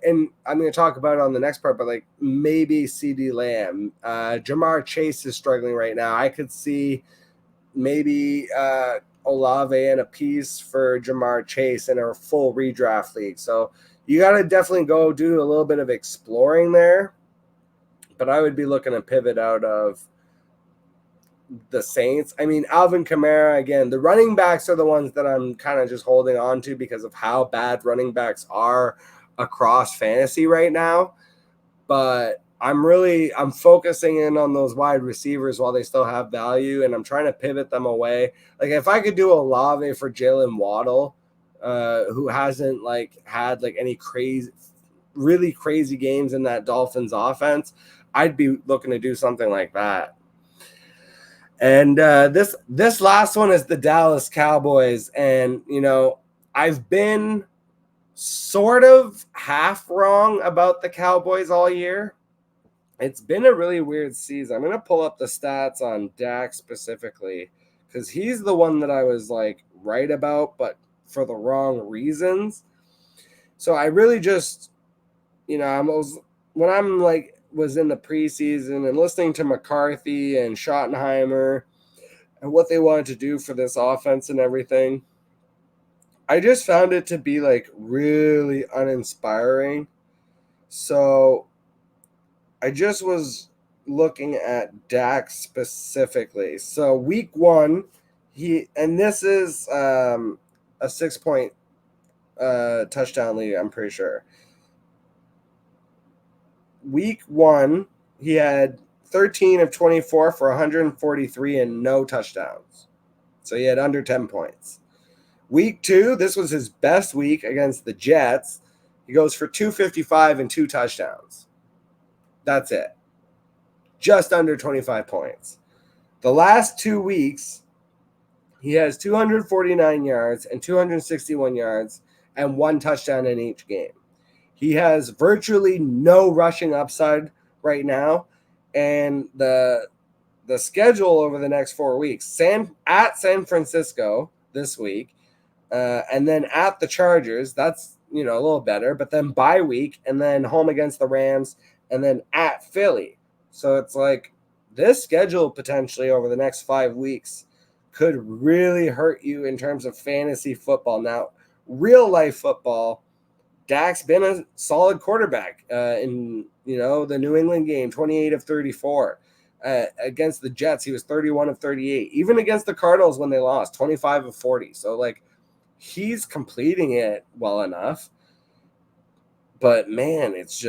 and I'm going to talk about it on the next part, but like maybe CD Lamb, Jamar Chase is struggling right now. I could see maybe Olave and a piece for Jamar Chase in a full redraft league. So you got to definitely go do a little bit of exploring there, but I would be looking to pivot out of the Saints. I mean, Alvin Kamara, again, the running backs are the ones that I'm kind of just holding on to because of how bad running backs are across fantasy right now. But I'm focusing in on those wide receivers while they still have value, and I'm trying to pivot them away. Like if I could do Olave for Jalen Waddle, who hasn't had any really crazy games in that Dolphins offense, I'd be looking to do something like that. And this last one is the Dallas Cowboys. And, I've been sort of half wrong about the Cowboys all year. It's been a really weird season. I'm going to pull up the stats on Dak specifically because he's the one that I was right about, but for the wrong reasons. So I really just, when I'm was in the preseason and listening to McCarthy and Schottenheimer and what they wanted to do for this offense and everything, I just found it to be really uninspiring. So I just was looking at Dak specifically. So week 1, this is a 6-point touchdown lead, I'm pretty sure. Week 1, he had 13 of 24 for 143 and no touchdowns. So he had under 10 points. Week 2, this was his best week against the Jets. He goes for 255 and 2 touchdowns. That's it. Just under 25 points. The last 2 weeks, he has 249 yards and 261 yards and 1 touchdown in each game. He has virtually no rushing upside right now. And the schedule over the next 4 weeks, at San Francisco this week, and then at the Chargers, that's a little better, but then bye week, and then home against the Rams, and then at Philly. So it's this schedule potentially over the next 5 weeks could really hurt you in terms of fantasy football. Now, real life football, Dak's been a solid quarterback in the New England game, 28 of 34. Against the Jets, he was 31 of 38. Even against the Cardinals when they lost, 25 of 40. So he's completing it well enough. But man, it's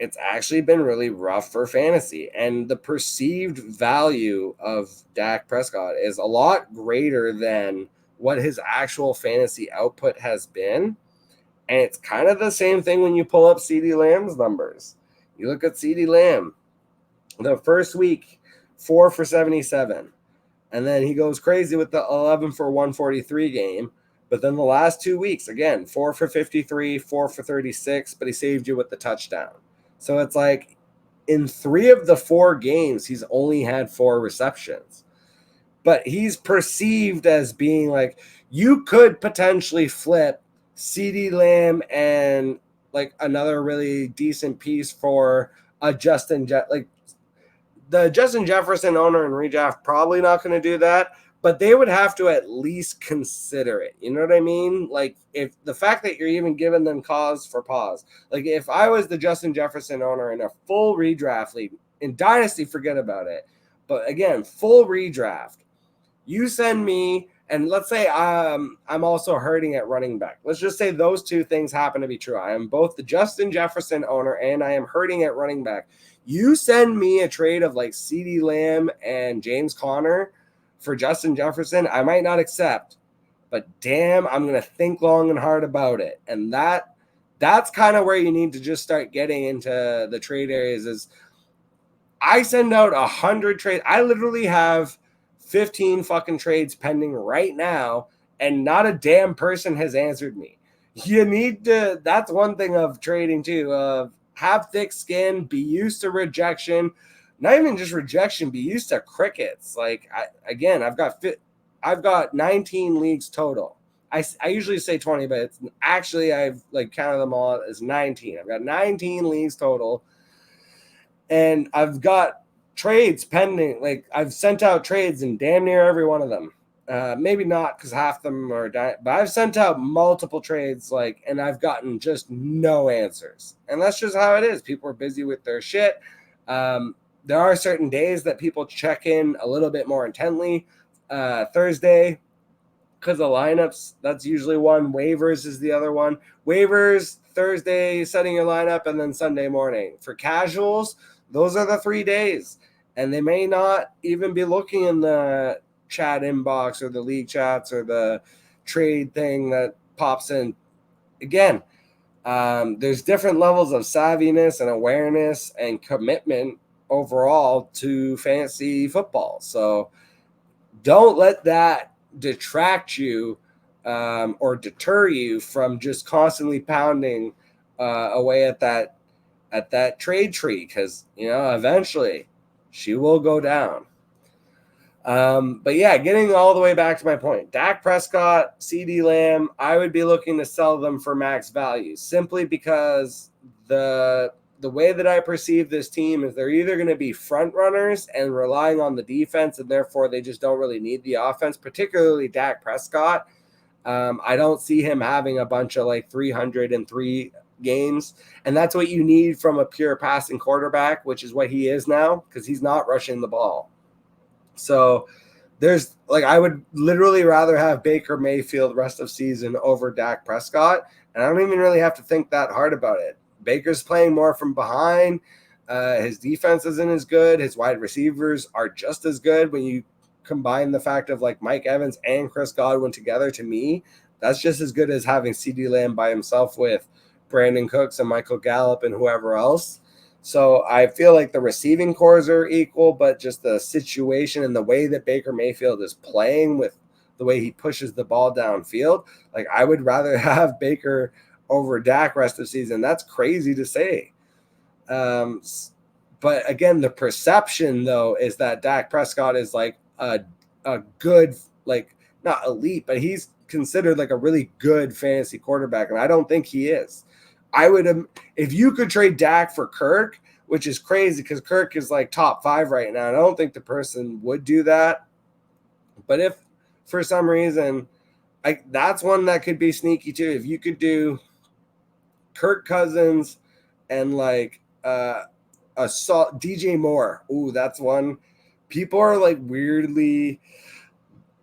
it's actually been really rough for fantasy. And the perceived value of Dak Prescott is a lot greater than what his actual fantasy output has been. And it's kind of the same thing when you pull up CeeDee Lamb's numbers. You look at CeeDee Lamb, the first week, 4 for 77. And then he goes crazy with the 11 for 143 game. But then the last 2 weeks, again, 4 for 53, 4 for 36, but he saved you with the touchdown. So it's like in 3 of the 4 games, he's only had 4 receptions. But he's perceived as being like, you could potentially flip CeeDee Lamb and like another really decent piece for a the Justin Jefferson owner and redraft probably not going to do that, but they would have to at least consider it. You know what I mean? Like, if the fact that you're even giving them cause for pause, like if I was the Justin Jefferson owner in a full redraft league in Dynasty, forget about it. But again, full redraft, you send me, and let's say I'm also hurting at running back. Let's just say those 2 things happen to be true. I am both the Justin Jefferson owner and I am hurting at running back. You send me a trade of like CeeDee Lamb and James Conner for Justin Jefferson, I might not accept, but damn, I'm going to think long and hard about it. And that's kind of where you need to just start getting into the trade areas. Is I send out 100 trades. I literally have 15 fucking trades pending right now, and not a damn person has answered me. You need to, that's one thing of trading too, have thick skin, be used to rejection, not even just rejection, be used to crickets. Like, I've got 19 leagues total. I usually say 20, but it's actually, I've like counted them all as 19. I've got 19 leagues total, and I've got trades pending. Like, I've sent out trades in damn near every one of them. Maybe not, because half of them are dying, but I've sent out multiple trades, like, and I've gotten just no answers. And that's just how it is. People are busy with their shit. There are certain days that people check in a little bit more intently. Thursday, because of lineups, that's usually one. Waivers is the other one. Waivers, Thursday, setting your lineup, and then Sunday morning. For casuals, those are the 3 days. And they may not even be looking in the chat inbox or the league chats or the trade thing that pops in. Again, there's different levels of savviness and awareness and commitment overall to fantasy football. So don't let that detract you or deter you from just constantly pounding away at that trade tree, because eventually she will go down. But yeah, getting all the way back to my point, Dak Prescott, CeeDee Lamb, I would be looking to sell them for max value, simply because the way that I perceive this team is they're either going to be front runners and relying on the defense, and therefore they just don't really need the offense, particularly Dak Prescott. I don't see him having a bunch of like 303 games, and that's what you need from a pure passing quarterback, which is what he is now, because he's not rushing the ball. So there's like, I would literally rather have Baker Mayfield rest of season over Dak Prescott, and I don't even really have to think that hard about it. Baker's playing more from behind. His defense isn't as good. His wide receivers are just as good. When you combine the fact of like Mike Evans and Chris Godwin together, to me, that's just as good as having CeeDee Lamb by himself with Brandon Cooks and Michael Gallup and whoever else. So I feel like the receiving cores are equal, but just the situation and the way that Baker Mayfield is playing with the way he pushes the ball downfield, like I would rather have Baker over Dak rest of the season. That's crazy to say. But again, the perception though is that Dak Prescott is like a good, like not elite, but he's considered like a really good fantasy quarterback. And I don't think he is. I would, if you could trade Dak for Kirk, which is crazy because Kirk is like top 5 right now. I don't think the person would do that. But if for some reason, that's one that could be sneaky too. If you could do Kirk Cousins and like DJ Moore. Ooh, that's one. People are like weirdly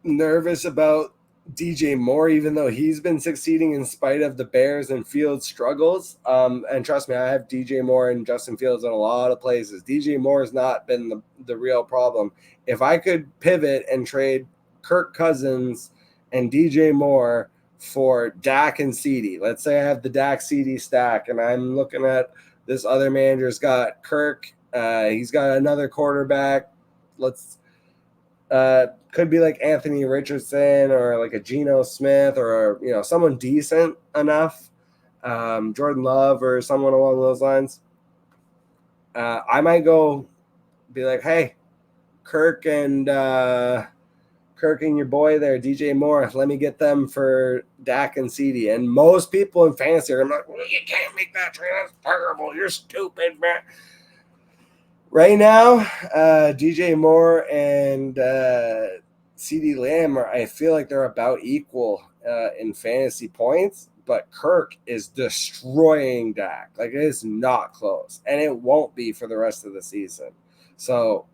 nervous about DJ Moore, even though he's been succeeding in spite of the Bears and Fields' struggles. And trust me, I have DJ Moore and Justin Fields in a lot of places. DJ Moore has not been the real problem. If I could pivot and trade Kirk Cousins and DJ Moore for Dak and CD, let's say I have the Dak CD stack and I'm looking at this other manager's got Kirk, he's got another quarterback. Could be like Anthony Richardson or like a Geno Smith or someone decent enough, Jordan Love or someone along those lines. I might go be like, hey, Kirk and your boy there, DJ Moore, let me get them for Dak and CD. And most people in fantasy are like, well, you can't make that trade. That's terrible. You're stupid, man. Right now, DJ Moore and CD Lamb I feel like they're about equal in fantasy points, but Kirk is destroying Dak. Like, it is not close, and it won't be for the rest of the season. So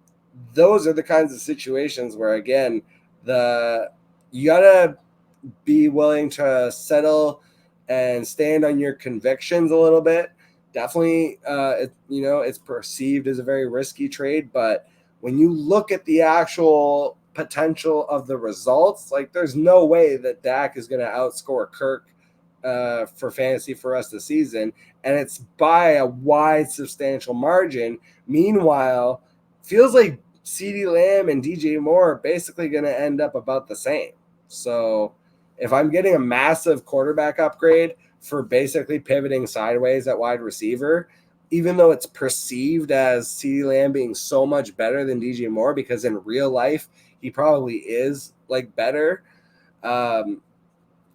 those are the kinds of situations where, again, you gotta be willing to settle and stand on your convictions a little bit. Definitely, it's perceived as a very risky trade, but when you look at the actual potential of the results, like, there's no way that Dak is going to outscore Kirk for fantasy for the rest of the season, and it's by a wide, substantial margin. Meanwhile, feels like CeeDee Lamb and DJ Moore are basically going to end up about the same. So if I'm getting a massive quarterback upgrade for basically pivoting sideways at wide receiver, even though it's perceived as CeeDee Lamb being so much better than DJ Moore, because in real life, he probably is like better. And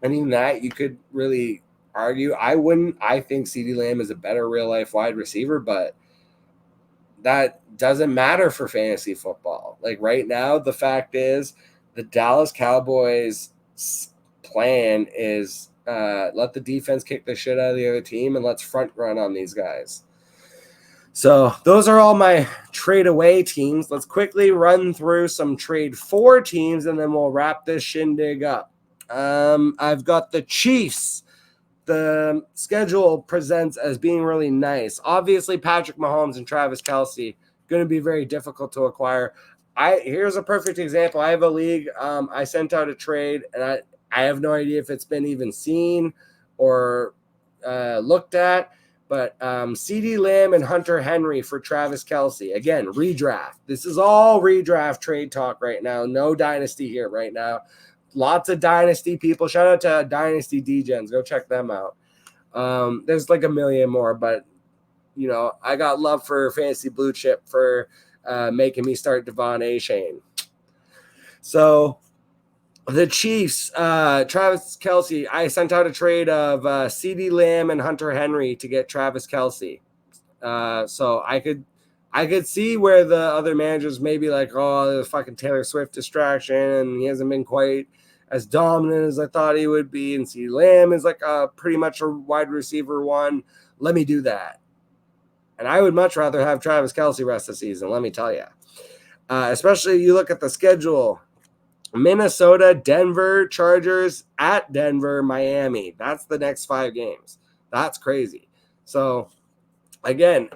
even that, you could really argue. I think CeeDee Lamb is a better real life wide receiver, but that doesn't matter for fantasy football. Like, right now, the fact is the Dallas Cowboys plan is let the defense kick the shit out of the other team and let's front run on these guys. So those are all my trade away teams. Let's quickly run through some trade for teams and then we'll wrap this shindig up. I've got the Chiefs. The schedule presents as being really nice. Obviously, Patrick Mahomes and Travis Kelce going to be very difficult to acquire. Here's a perfect example. I have a league. I sent out a trade, and I have no idea if it's been even seen or looked at, but CeeDee Lamb and Hunter Henry for Travis Kelce. Again, redraft. This is all redraft trade talk right now. No dynasty here right now. Lots of dynasty people. Shout out to Dynasty DGens. Go check them out. There's like a million more, but I got love for Fantasy Blue Chip for making me start Devon A-Shane. So the Chiefs, Travis Kelce, I sent out a trade of CeeDee Lamb and Hunter Henry to get Travis Kelce. So I could see where the other managers may be like, oh, the fucking Taylor Swift distraction, and he hasn't been quite as dominant as I thought he would be, and CeeDee Lamb is like pretty much a wide receiver one. Let me do that. And I would much rather have Travis Kelce rest of the season, let me tell you. Especially you look at the schedule. Minnesota, Denver, Chargers, at Denver, Miami. That's the next 5 games. That's crazy. So, again,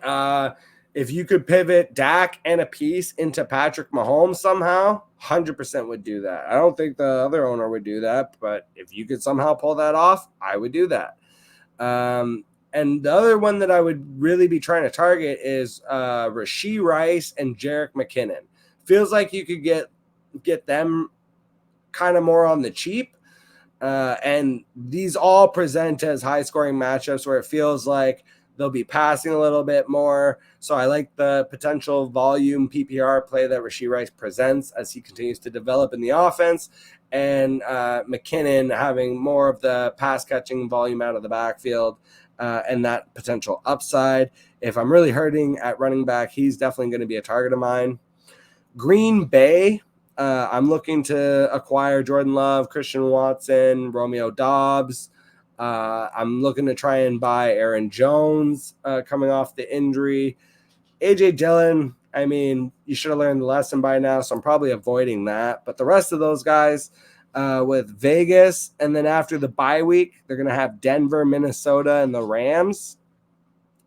if you could pivot Dak and a piece into Patrick Mahomes somehow, 100% would do that. I don't think the other owner would do that, but if you could somehow pull that off, I would do that. And the other one that I would really be trying to target is Rashee Rice and Jerick McKinnon. Feels like you could get them kind of more on the cheap. And these all present as high-scoring matchups where it feels like they'll be passing a little bit more. So I like the potential volume PPR play that Rashee Rice presents as he continues to develop in the offense. And McKinnon having more of the pass-catching volume out of the backfield and that potential upside. If I'm really hurting at running back, he's definitely going to be a target of mine. Green Bay, I'm looking to acquire Jordan Love, Christian Watson, Romeo Doubs. I'm looking to try and buy Aaron Jones coming off the injury. A.J. Dillon, I mean, you should have learned the lesson by now, so I'm probably avoiding that. But the rest of those guys, with Vegas. And then after the bye week, they're going to have Denver, Minnesota, and the Rams.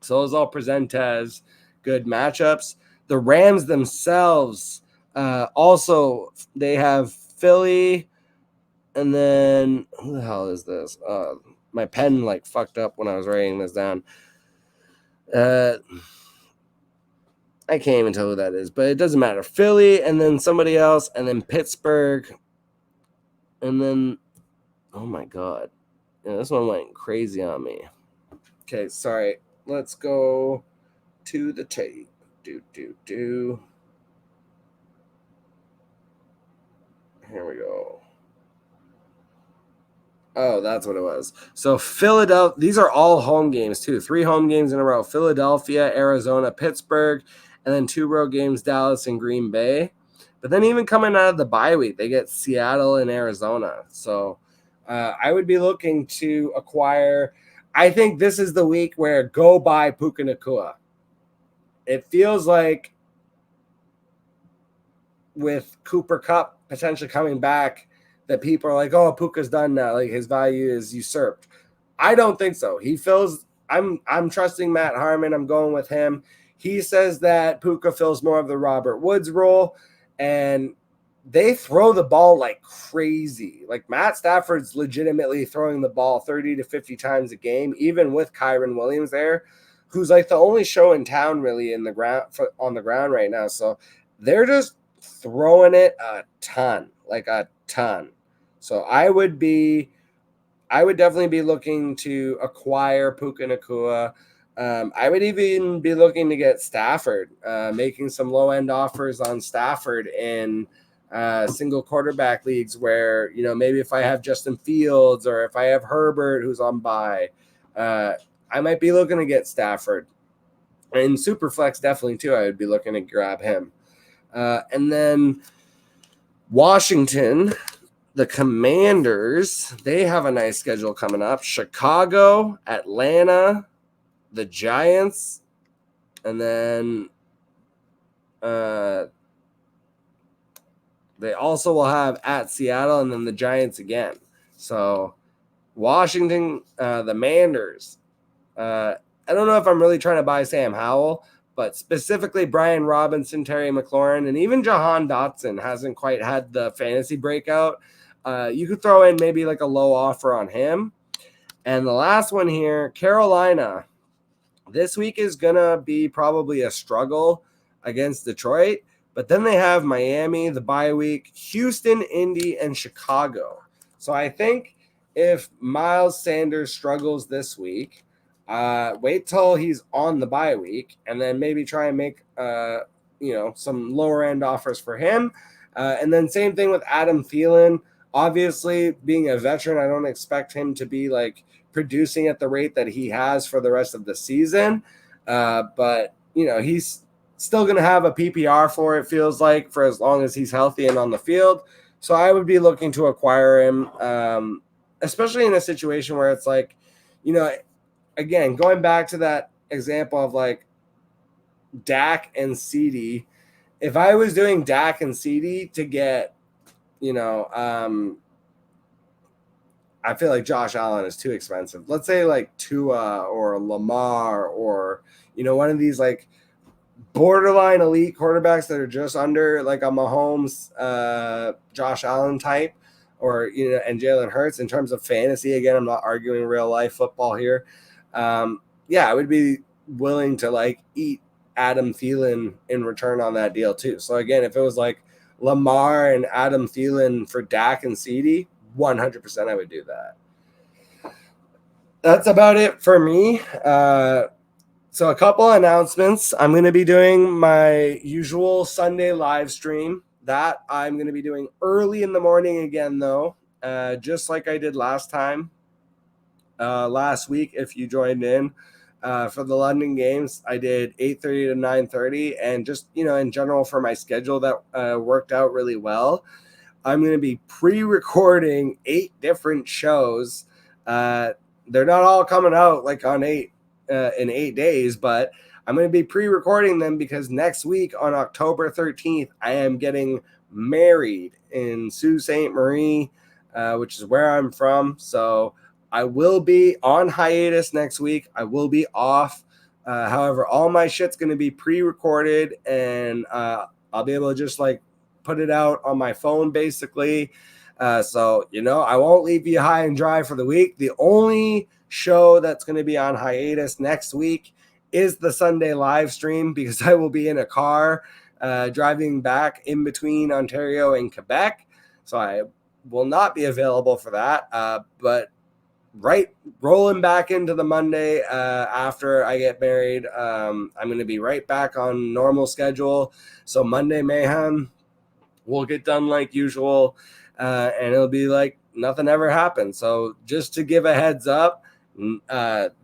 So those all present as good matchups. The Rams themselves also, they have Philly. And then who the hell is this? My pen like fucked up when I was writing this down. I can't even tell who that is, but it doesn't matter. Philly, and then somebody else, and then Pittsburgh, and then, oh my God. Yeah, this one went crazy on me. Okay, sorry. Let's go to the tape. Here we go. Oh, that's what it was. So Philadelphia, these are all home games too. 3 home games in a row. Philadelphia, Arizona, Pittsburgh, and then 2 road games, Dallas and Green Bay. But then even coming out of the bye week, they get Seattle and Arizona. So I would be looking to acquire. I think this is the week where go buy Puka Nacua. It feels like with Cooper Kupp potentially coming back, that people are like, oh, Puka's done now. Like his value is usurped. I don't think so. He feels I'm trusting Matt Harmon. I'm going with him. He says that Puka fills more of the Robert Woods role, and they throw the ball like crazy. Like Matt Stafford's legitimately throwing the ball 30 to 50 times a game, even with Kyron Williams there, who's like the only show in town really in the ground on the ground right now. So they're just throwing it a ton, like a ton. So I would definitely be looking to acquire Puka Nacua. I would even be looking to get Stafford, making some low-end offers on Stafford in single quarterback leagues where, maybe if I have Justin Fields or if I have Herbert who's on bye, I might be looking to get Stafford. And Superflex definitely too, I would be looking to grab him. And then Washington, the Commanders, they have a nice schedule coming up. Chicago, Atlanta, the Giants, and then they also will have at Seattle and then the Giants again. So Washington, the Manders. I don't know if I'm really trying to buy Sam Howell, but specifically Brian Robinson, Terry McLaurin, and even Jahan Dotson hasn't quite had the fantasy breakout. You could throw in maybe like a low offer on him. And the last one here, Carolina. This week is going to be probably a struggle against Detroit, but then they have Miami, the bye week, Houston, Indy, and Chicago. So I think if Miles Sanders struggles this week, wait till he's on the bye week and then maybe try and make some lower end offers for him. And then same thing with Adam Thielen. Obviously, being a veteran, I don't expect him to be like producing at the rate that he has for the rest of the season. But he's still going to have a PPR for it, feels like, for as long as he's healthy and on the field. So I would be looking to acquire him, especially in a situation where it's like, again, going back to that example of like Dak and CD, if I was doing Dak and CD to get, I feel like Josh Allen is too expensive. Let's say like Tua or Lamar or, one of these like borderline elite quarterbacks that are just under like a Mahomes, Josh Allen type, or, and Jalen Hurts in terms of fantasy. Again, I'm not arguing real life football here. I would be willing to like eat Adam Thielen in return on that deal too. So again, if it was like Lamar and Adam Thielen for Dak and CD, 100% I would do that. That's about it for me. So a couple announcements. I'm going to be doing my usual Sunday live stream. That I'm going to be doing early in the morning again, though, just like I did last time. Last week, if you joined in for the London games, I did 8:30 to 9:30, and just in general for my schedule that worked out really well. I'm going to be pre-recording 8 different shows. They're not all coming out like on in 8 days, but I'm going to be pre-recording them because next week on October 13th, I am getting married in Sault Ste. Marie. which is where I'm from. So I will be on hiatus next week. I will be off. However, all my shit's going to be pre-recorded, and I'll be able to just like put it out on my phone basically. So, you know, I won't leave you high and dry for the week. The only show that's going to be on hiatus next week is the Sunday live stream, because I will be in a car driving back in between Ontario and Quebec. So I will not be available for that. But rolling back into the Monday after I get married, I'm going to be right back on normal schedule. So Monday Mayhem will get done like usual, and it'll be like nothing ever happened. So just to give a heads up,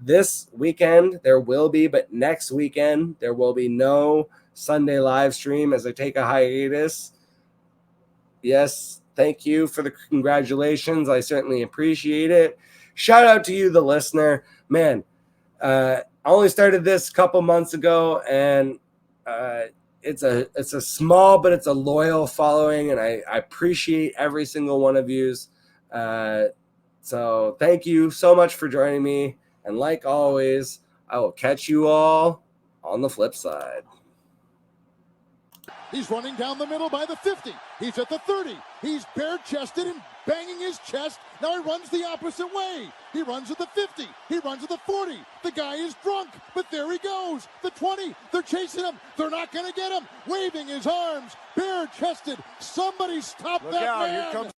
this weekend there will be, but next weekend there will be no Sunday live stream as I take a hiatus. Yes, thank you for the congratulations. I certainly appreciate it. Shout out to you, the listener. Man, I only started this a couple months ago, and it's a small, but it's a loyal following, and I appreciate every single one of yous. So thank you so much for joining me. And like always, I will catch you all on the flip side. He's running down the middle by the 50. He's at the 30. He's bare-chested and banging his chest. Now he runs the opposite way. He runs at the 50. He runs at the 40. The guy is drunk, but there he goes. The 20. They're chasing him. They're not going to get him. Waving his arms, bare-chested. Somebody stop that man. Here comes